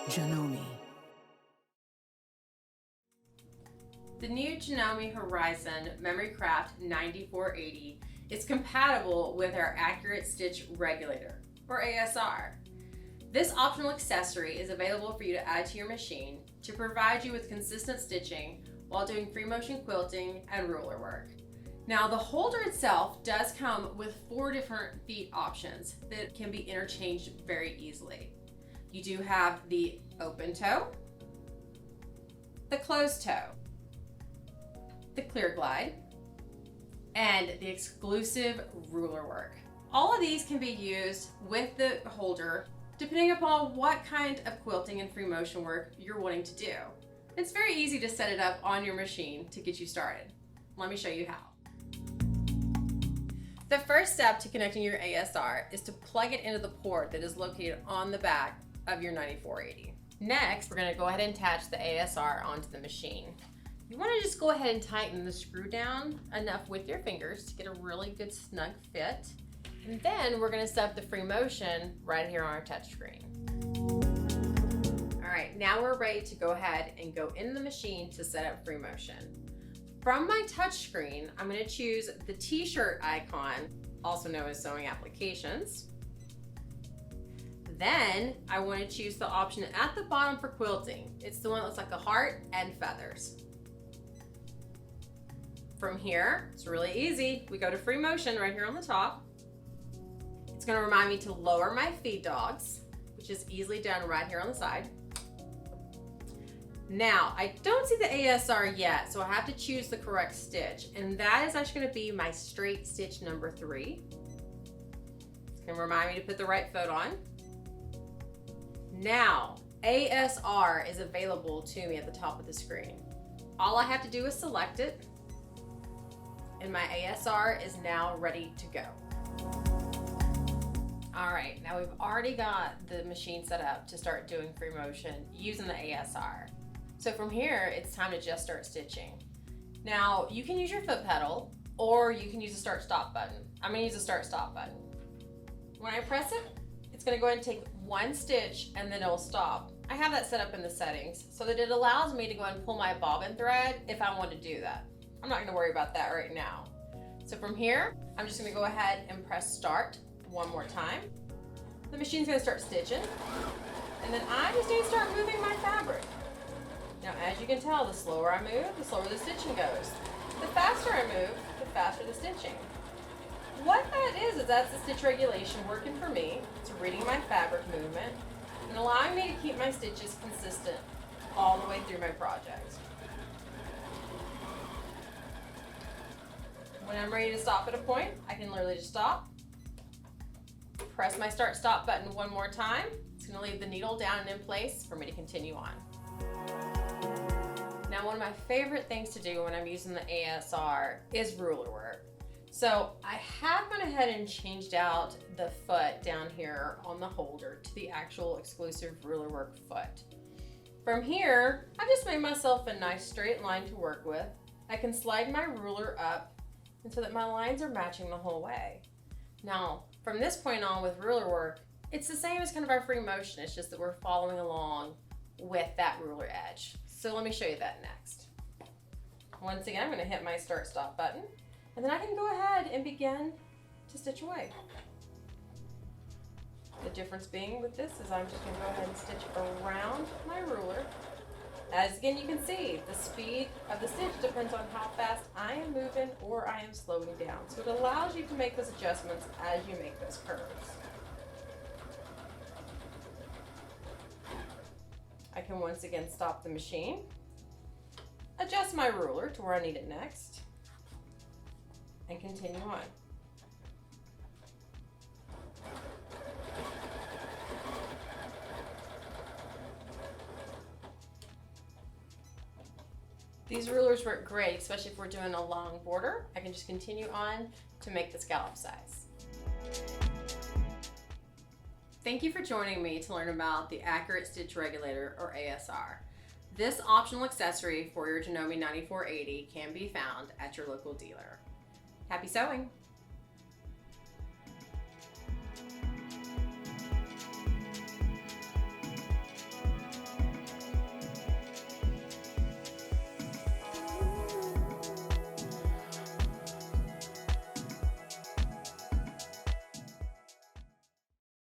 Janome. The new Janome Horizon MemoryCraft 9480 is compatible with our Accurate Stitch Regulator, or A.S.R. This optional accessory is available for you to add to your machine to provide you with consistent stitching while doing free motion quilting and ruler work. Now, the holder itself does come with 4 different feet options that can be interchanged very easily. You do have the open toe, the closed toe, the clear glide, and the exclusive ruler work. All of these can be used with the holder depending upon what kind of quilting and free motion work you're wanting to do. It's very easy to set it up on your machine to get you started. Let me show you how. The first step to connecting your A.S.R is to plug it into the port that is located on the back of your 9480. Next, we're going to go ahead and attach the A.S.R onto the machine. You want to just go ahead and tighten the screw down enough with your fingers to get a really good snug fit. And then we're going to set up the free motion right here on our touch screen. All right, now we're ready to go ahead and go in the machine to set up free motion. From my touch screen, I'm going to choose the t-shirt icon, also known as sewing applications. Then I want to choose the option at the bottom for quilting. It's the one that looks like a heart and feathers. From here, it's really easy. We go to free motion right here on the top. It's going to remind me to lower my feed dogs, which is easily done right here on the side. Now, I don't see the A.S.R yet, so I have to choose the correct stitch, and that is actually going to be my straight stitch number 3. It's going to remind me to put the right foot on. Now, A.S.R is available to me at the top of the screen. All I have to do is select it, and my A.S.R is now ready to go. All right, now we've already got the machine set up to start doing free motion using the A.S.R. So from here, it's time to just start stitching. Now, you can use your foot pedal, or you can use the start-stop button. I'm gonna use the start-stop button. When I press it, it's gonna go ahead and take 1 stitch and then it'll stop. I have that set up in the settings so that it allows me to go ahead and pull my bobbin thread if I want to do that. I'm not gonna worry about that right now. So from here, I'm just gonna go ahead and press start 1 more time. The machine's gonna start stitching, and then I just need to start moving my fabric. Now, as you can tell, the slower I move, the slower the stitching goes. The faster I move, the faster the stitching. What that is that's the stitch regulation working for me. It's reading my fabric movement and allowing me to keep my stitches consistent all the way through my project. When I'm ready to stop at a point, I can literally just stop, press my start-stop button 1 more time. It's going to leave the needle down and in place for me to continue on. Now, one of my favorite things to do when I'm using the A.S.R is ruler work. So I have gone ahead and changed out the foot down here on the holder to the actual exclusive ruler work foot. From here, I've just made myself a nice straight line to work with. I can slide my ruler up and so that my lines are matching the whole way. Now, from this point on with ruler work, it's the same as kind of our free motion. It's just that we're following along with that ruler edge. So let me show you that next. Once again, I'm going to hit my start-stop button, and then I can go ahead and begin to stitch away. The difference being with this is I'm just going to go ahead and stitch around my ruler. As again, you can see, the speed of the stitch depends on how fast I am moving or I am slowing down. So it allows you to make those adjustments as you make those curves. I can once again stop the machine, adjust my ruler to where I need it next, and continue on. These rulers work great, especially if we're doing a long border. I can just continue on to make the scallop size. Thank you for joining me to learn about the Accurate Stitch Regulator, or A.S.R. This optional accessory for your Janome 9480 can be found at your local dealer. Happy sewing!